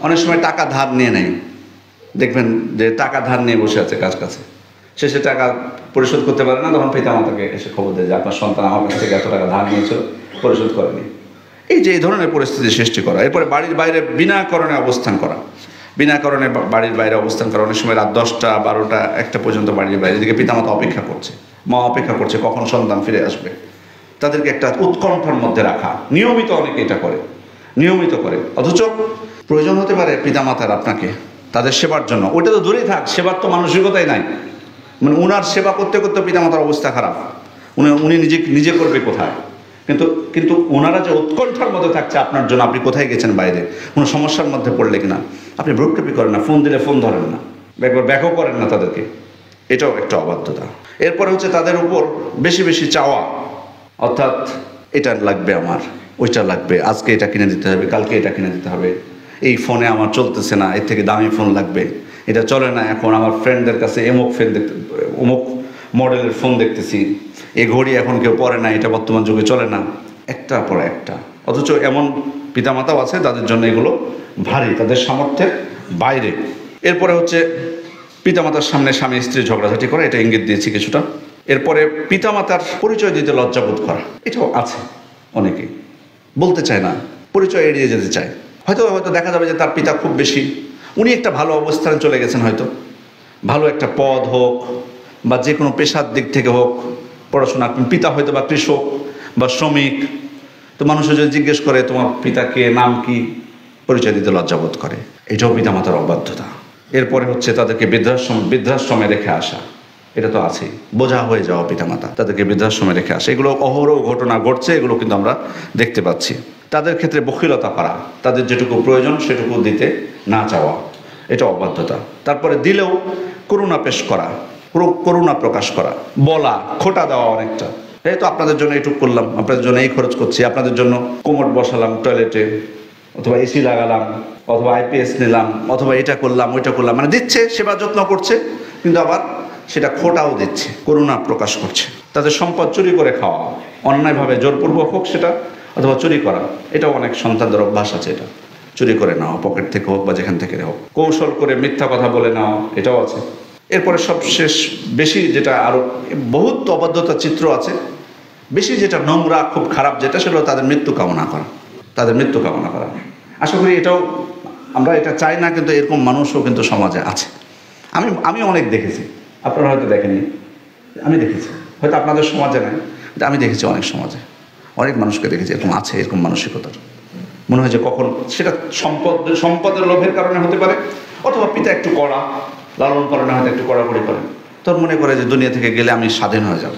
অনেক সময় টাকা ধার নিয়ে নেয়, দেখবেন যে টাকা ধার নিয়ে বসে আছে কার কাছে, সে টাকা পরিশোধ করতে পারে না, তখন পিতামাতাকে এসে খবর দেয় যে আপনার সন্তান আমার কাছ থেকে এত টাকা ধার নিয়েছিল, পরিশোধ করেনি। এই যে এই ধরনের পরিস্থিতি সৃষ্টি করা। এরপরে বাড়ির বাইরে বিনা কারণে অবস্থান করা, বিনা কারণে বাড়ির বাইরে অবস্থান করা। অনেক সময় রাত 10টা 12টা 1টা পর্যন্ত বাড়ির বাইরে, এদিকে পিতামাতা অপেক্ষা করছে, মা অপেক্ষা করছে কখন সন্তান ফিরে আসবে, তাদেরকে একটা উৎকণ্ঠার মধ্যে রাখা। নিয়মিত অনেকে এটা করে, নিয়মিত করে, অথচ প্রয়োজন হতে পারে পিতামাতার আপনাকে তাদের সেবার জন্য। ওইটা তো দূরেই থাক, সেবার তো মানসিকতাই নাই, মানে উনার সেবা করতে করতে পিতামাতার অবস্থা খারাপ, উনি নিজে করবে কোথায়, কিন্তু ওনারা যে উৎকণ্ঠার মধ্যে থাকছে আপনার জন্য, আপনি কোথায় গেছেন বাইরে, কোনো সমস্যার মধ্যে পড়লে কিনা আপনি ভ্রুক্ষেপই করেন না, ফোন দিলে ফোন ধরেন না, একবার ব্যাকও করেন না তাদেরকে, এটাও একটা অবাধ্যতা। এরপরে হচ্ছে তাদের উপর বেশি বেশি চাওয়া, অর্থাৎ এটা লাগবে আমার, ওইটা লাগবে, আজকে এটা কিনে দিতে হবে, কালকে এটা কিনে দিতে হবে, এই ফোনে আমার চলতেছে না, এর থেকে দামি ফোন লাগবে, এটা চলে না এখন, আমার ফ্রেন্ডদের কাছে অমুক মডেলের ফোন দেখতেছি, এই ঘড়ি এখন কেউ পরে না, এটা বর্তমান যুগে চলে না, একটা পর একটা। অথচ এমন পিতামাতাও আছে তাদের জন্য এগুলো ভারী, তাদের সামর্থ্যের বাইরে। এরপরে হচ্ছে পিতামাতার সামনে স্বামী স্ত্রী ঝগড়াঝাটি করা, এটা ইঙ্গিত দিয়েছি কিছুটা। এরপরে পিতামাতার পরিচয় দিতে লজ্জাবোধ করা, এটাও আছে, অনেকে বলতে চায় না, পরিচয় এড়িয়ে যেতে চায়। হয়তো দেখা যাবে যে তার পিতা খুব বেশি, উনি একটা ভালো অবস্থানে চলে গেছেন, হয়তো ভালো একটা পদ হোক বা যে কোনো পেশার দিক থেকে হোক, পড়াশোনা, পিতা হয়তো বা কৃষক বা শ্রমিক, তো মানুষের যদি জিজ্ঞেস করে তোমার পিতাকে নাম কি, পরিচয় দিতে লজ্জাবোধ করে, এটাও পিতামাতার অবাধ্যতা। এরপরে হচ্ছে তাদেরকে বৃদ্ধাশ্রমে রেখে আসা, এটা তো আছেই, বোঝা হয়ে যাওয়া পিতামাতা, তাদেরকে বৃদ্ধাশ্রমে রেখে আসা, এগুলো অহরহ ঘটনা ঘটছে, এগুলো কিন্তু আমরা দেখতে পাচ্ছি। তাদের ক্ষেত্রে বখিলতা করা, তাদের যেটুকু প্রয়োজন সেটুকু দিতে না চাওয়া, এটা অবাধ্যতা। তারপরে দিলেও করুণা পেশ করা, করুণা প্রকাশ করা, বলা, খোটা দেওয়া অনেকটা, এই তো আপনাদের জন্য এইটুকু করলাম, আপনাদের জন্য এই খরচ করছি, আপনাদের জন্য কোমোড বসালাম টয়লেটে, অথবা এসি লাগালাম, অথবা আইপিএস নিলাম, অথবা এটা করলাম ওইটা করলাম, মানে দিচ্ছে, সেবা যত্ন করছে, কিন্তু আবার সেটা খোটাও দিচ্ছে, করুণা প্রকাশ করছে। তাদের সম্পদ চুরি করে খাওয়া, অন্যায়ভাবে জোরপূর্বক হোক সেটা, অথবা চুরি করা, এটাও অনেক সন্তানদের অভ্যাস আছে, এটা চুরি করে নেওয়া, পকেট থেকে হোক বা যেখান থেকে হোক, কৌশল করে মিথ্যা কথা বলে নেওয়া, এটাও আছে। এরপরে সবশেষ বেশি যেটা, আরও বহুত অবাধ্যতার চিত্র আছে, বেশি যেটা নোংরা, খুব খারাপ যেটা, সেগুলো তাদের মৃত্যু কামনা করা, তাদের মৃত্যু কামনা করা। আশা করি এটাও আমরা এটা চাই না, কিন্তু এরকম মানুষও কিন্তু সমাজে আছে। আমি অনেক দেখেছি, আপনারা হয়তো দেখেননি, আমি দেখেছি, হয়তো আপনাদের সমাজে নাই, কিন্তু আমি দেখেছি অনেক সমাজে, অনেক মানুষকে দেখেছি এরকম আছে, এরকম মানসিকতার। মনে হয় যে কখন সেটা সম্পদের লোভের কারণে হতে পারে, অথবা পিতা একটু কড়া, লালন পালনে হয়তো একটু কড়াকড়ি করেন, তোর মনে করে যে দুনিয়া থেকে গেলে আমি স্বাধীন হয়ে যাব,